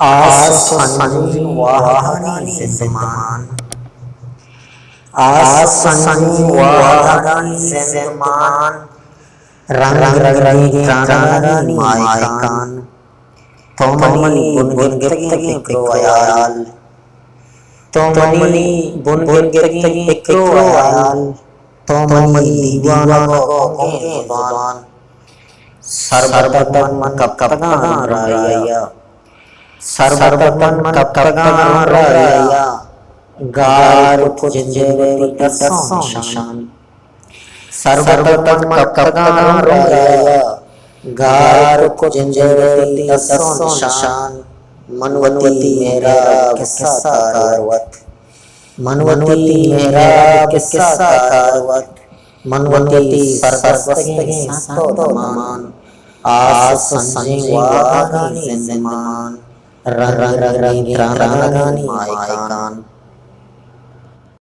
आसंजी वाहनी सिंधमान, आसंजी वाहनी सिंधमान, रंग रंगी प्राणरानी मायकान, तोमनी बुन गिरतगी पिक्रो आयाल, तोमनी बुन गिरतगी पिक्रो आयाल, तोमनी दीवाना होंगे जुबान, सरबतन मन कपतगान राया, सरबतन मन कपतगान राया, गार कुछ जिंजेरे दसों निशान, सरबतन मन कपतगान राया, गार कुछ जिंजेरे दसों निशान, मनवती मेरा किस्सा कारवत, मनवती मेरा किस्सा कारवत, मनवती सरदस्तगी सांतो दमान, आस संजी वाहनी सिंधमान, रंग रंगी प्राणरानी मायकान।